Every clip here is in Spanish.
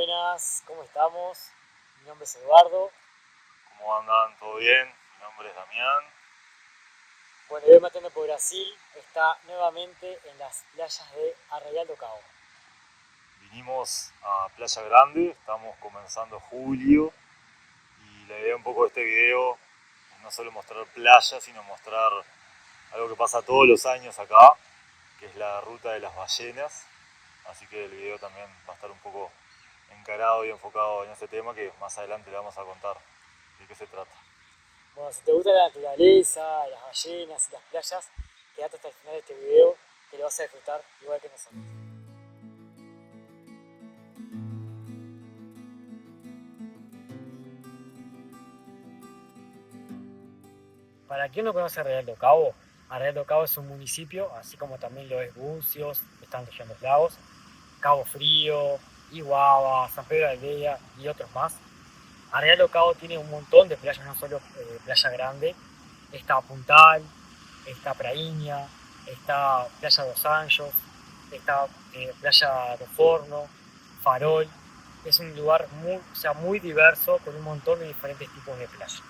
buenas, ¿cómo estamos? Mi nombre es Eduardo. ¿Cómo andan? ¿Todo bien? Mi nombre es Damián. Bueno, hoy Matando por Brasil está nuevamente en las playas de Arraial do Cabo. Vinimos a Playa Grande, estamos comenzando julio y la idea un poco de este video es no solo mostrar playa, sino mostrar algo que pasa todos los años acá, que es la ruta de las ballenas. Así que el video también va a estar un poco encarado y enfocado en este tema que más adelante le vamos a contar de qué se trata. Bueno, si te gusta la naturaleza, las ballenas y las playas, quédate hasta el final de este video que lo vas a disfrutar igual que nosotros. Para quien no conoce Arraial do Cabo, Arraial do Cabo es un municipio, así como también lo es Bucios, están región los lagos, Cabo Frío, Iguaba, San Pedro de Aldea y otros más. Arraial do Cabo tiene un montón de playas, no solo Playa Grande. Está Puntal, está Prainha, está Playa dos Anjos, está Playa do Forno, Farol. Es un lugar muy diverso con un montón de diferentes tipos de playas.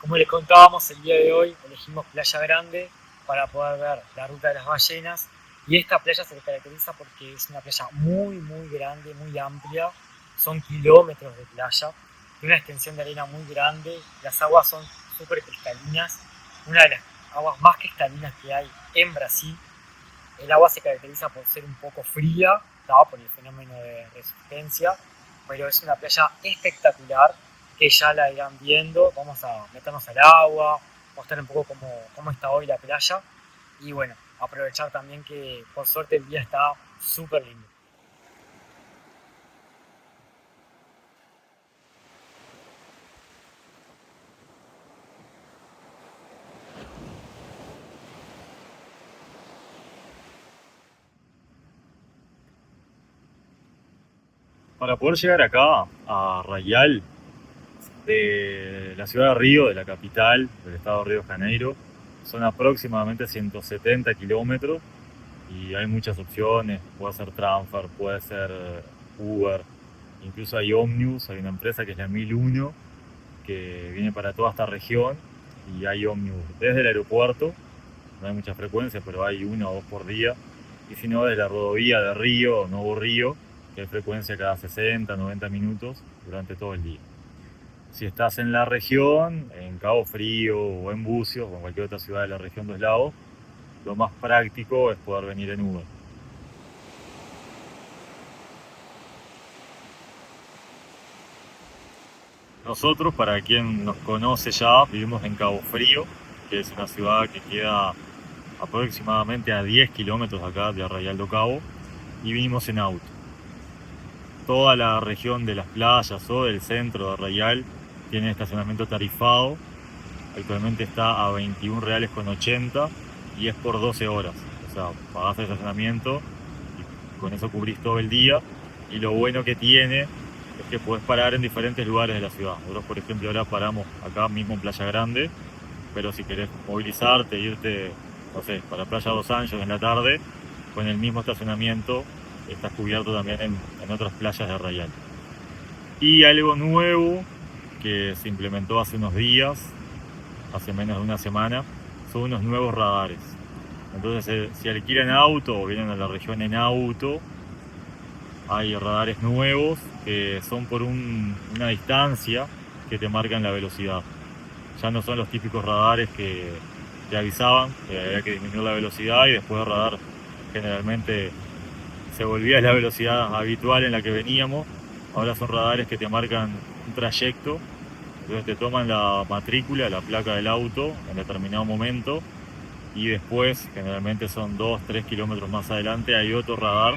Como les contábamos, el día de hoy elegimos Playa Grande para poder ver la ruta de las ballenas. Y esta playa se caracteriza porque es una playa muy grande, muy amplia. Son kilómetros de playa, tiene una extensión de arena muy grande. Las aguas son súper cristalinas, una de las aguas más cristalinas que hay en Brasil. El agua se caracteriza por ser un poco fría, ¿no? Por el fenómeno de resistencia, pero es una playa espectacular que ya la irán viendo. Vamos a meternos al agua, mostrar un poco cómo está hoy la playa y bueno, aprovechar también que por suerte el día está súper lindo. Para poder llegar acá a Arraial, de la ciudad de Río, de la capital del estado de Río de Janeiro, son aproximadamente 170 kilómetros y hay muchas opciones. Puede ser Transfer, puede ser Uber, incluso hay Omnius, hay una empresa que es la 1001 que viene para toda esta región y hay Omnius desde el aeropuerto, no hay mucha frecuencia, pero hay uno o dos por día, y si no, desde la rodovía de Río, Nuevo Río, que hay frecuencia cada 60, 90 minutos durante todo el día. Si estás en la región, en Cabo Frío o en Bucios o en cualquier otra ciudad de la región dos lagos, lo más práctico es poder venir en Uber. Nosotros, para quien nos conoce ya, vivimos en Cabo Frío, que es una ciudad que queda aproximadamente a 10 kilómetros acá de Arraial do Cabo, y vinimos en auto. Toda la región de las playas o del centro de Arraial tiene estacionamiento tarifado. Actualmente está a 21 reales con 80 y es por 12 horas. O sea, pagás el estacionamiento y con eso cubrís todo el día. Y lo bueno que tiene es que podés parar en diferentes lugares de la ciudad. Nosotros, por ejemplo, ahora paramos acá mismo en Playa Grande, pero si querés movilizarte, irte, no sé, para Playa Dos Anjos en la tarde, con el mismo estacionamiento estás cubierto también en otras playas de Arraial. Y algo nuevo que se implementó hace unos días, hace menos de una semana, son unos nuevos radares. Entonces, si alquilan auto o vienen a la región en auto, hay radares nuevos que son por una distancia que te marcan la velocidad. Ya no son los típicos radares que te avisaban que había que disminuir la velocidad y después el radar generalmente se volvía a la velocidad habitual en la que veníamos. Ahora son radares que te marcan un trayecto, entonces te toman la matrícula, la placa del auto en determinado momento y después, generalmente son 2-3 kilómetros más adelante, hay otro radar.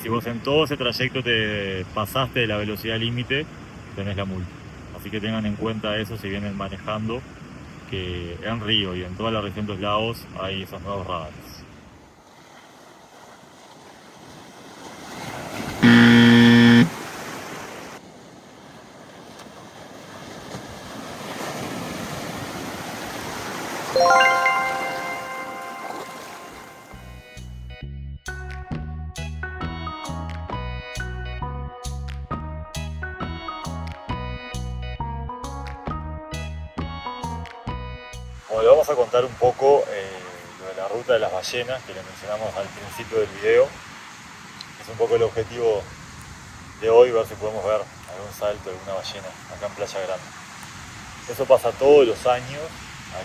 Si vos en todo ese trayecto te pasaste de la velocidad límite, tenés la multa. Así que tengan en cuenta eso si vienen manejando, que en Río y en toda la región de los lagos hay esos nuevos radares. Bueno, le vamos a contar un poco lo de la ruta de las ballenas que le mencionamos al principio del video. Es un poco el objetivo de hoy, ver si podemos ver algún salto de alguna ballena acá en Playa Grande. Eso pasa todos los años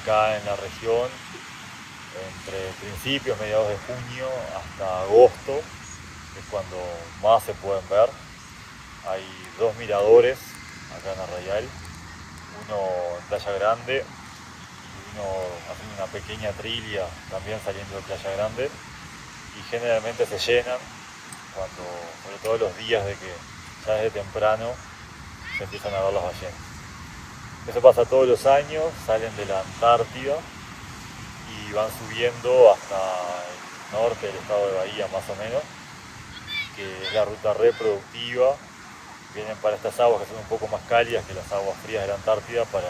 acá en la región, entre principios, mediados de junio hasta agosto, que es cuando más se pueden ver. Hay dos miradores acá en Arrayal, uno en Playa Grande y uno haciendo una pequeña trilla también saliendo de Playa Grande, y generalmente se llenan cuando, sobre todo los días de que ya desde temprano se empiezan a ver las ballenas. Eso pasa todos los años, salen de la Antártida y van subiendo hasta el norte del estado de Bahía más o menos, que es la ruta reproductiva. Vienen para estas aguas que son un poco más cálidas que las aguas frías de la Antártida para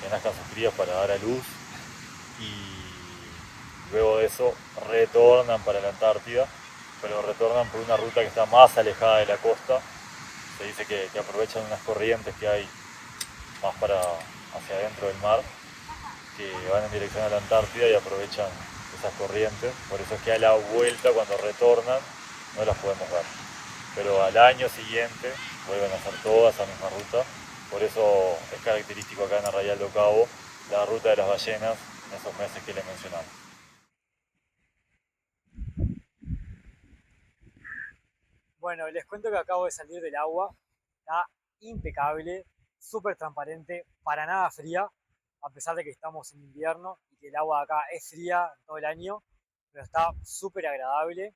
que nazcan sus crías para dar a luz, y luego de eso retornan para la Antártida, pero retornan por una ruta que está más alejada de la costa. Se dice que aprovechan unas corrientes que hay más para hacia adentro del mar, que van en dirección a la Antártida y aprovechan esas corrientes. Por eso es que a la vuelta, cuando retornan, no las podemos ver. Pero al año siguiente vuelven a hacer toda esa misma ruta. Por eso es característico acá en Arrayal do Cabo la ruta de las ballenas en esos meses que le mencionamos. Bueno, les cuento que acabo de salir del agua, está impecable, súper transparente, para nada fría, a pesar de que estamos en invierno y que el agua acá es fría todo el año, pero está súper agradable.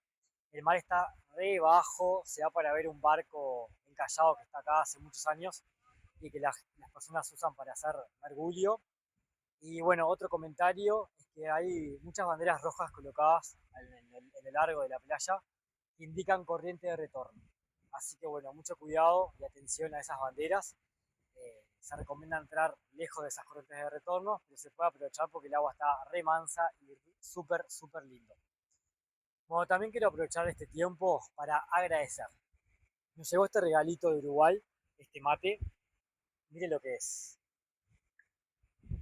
El mar está re bajo, se da para ver un barco encallado que está acá hace muchos años y que las personas usan para hacer mergulio. Y bueno, otro comentario es que hay muchas banderas rojas colocadas en el largo de la playa que indican corriente de retorno. Así que bueno, mucho cuidado y atención a esas banderas. Se recomienda entrar lejos de esas corrientes de retorno, pero se puede aprovechar porque el agua está re mansa y súper, súper lindo. Bueno, también quiero aprovechar este tiempo para agradecer. Nos llegó este regalito de Uruguay, este mate. Miren lo que es.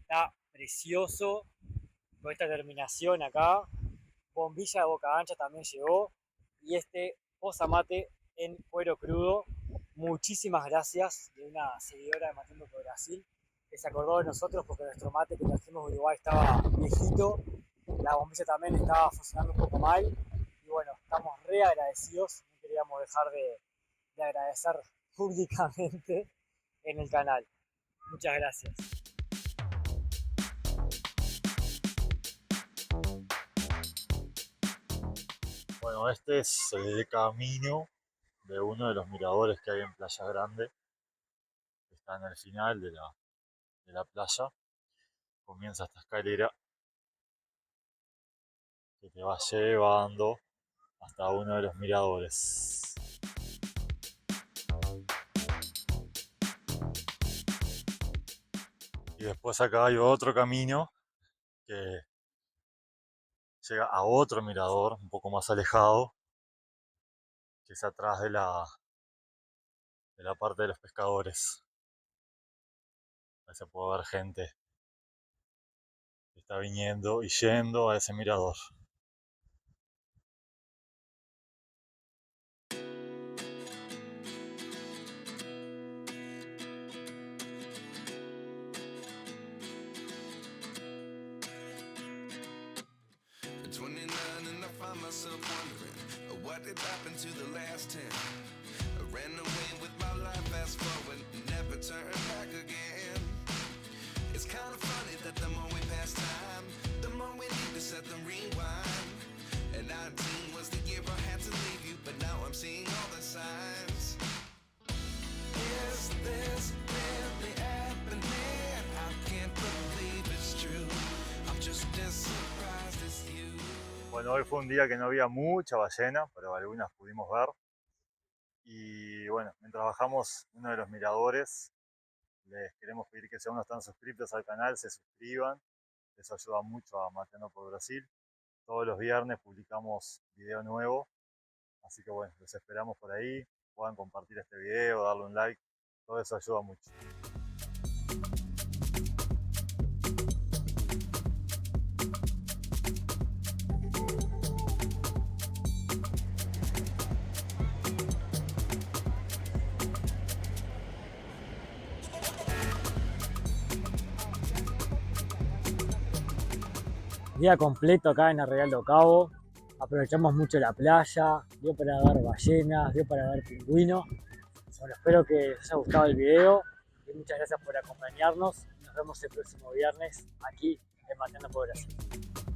Está precioso, con esta terminación acá. Bombilla de boca ancha también llegó. Y este posamate en cuero crudo. Muchísimas gracias de una seguidora de Matando por Brasil que se acordó de nosotros porque nuestro mate que trajimos de Uruguay estaba viejito. La bombilla también estaba funcionando un poco mal. Y bueno, estamos re agradecidos. No queríamos dejar de agradecer públicamente en el canal. Muchas gracias. Bueno, este es el camino de uno de los miradores que hay en Playa Grande, que está en el final de la playa. Comienza esta escalera que te va llevando hasta uno de los miradores. Y después acá hay otro camino que llega a otro mirador un poco más alejado, que es atrás de la parte de los pescadores. Ahí se puede ver gente que está viniendo y yendo a ese mirador. At 29 and I find myself wondering what did happen to the last 10. I ran away with my life, fast forward, never turn back again. It's kind of funny that the more we pass time, the more we need to set the rewind. And 19 was the year I had to leave you, but now I'm seeing all the signs. Is this really happening? I can't believe it's true. I'm just as surprised as you. Bueno, hoy fue un día que no había mucha ballena, pero algunas pudimos ver. Y bueno, mientras bajamos uno de los miradores, les queremos pedir que si aún no están suscritos al canal, se suscriban. Eso ayuda mucho a Matando por Brasil. Todos los viernes publicamos video nuevo. Así que bueno, los esperamos por ahí. Puedan compartir este video, darle un like. Todo eso ayuda mucho. Día completo acá en Arrayal do Cabo. Aprovechamos mucho la playa, dio para ver ballenas, dio para ver pingüinos. Bueno, espero que les haya gustado el video y muchas gracias por acompañarnos. Nos vemos el próximo viernes aquí en Mateando por Brasil.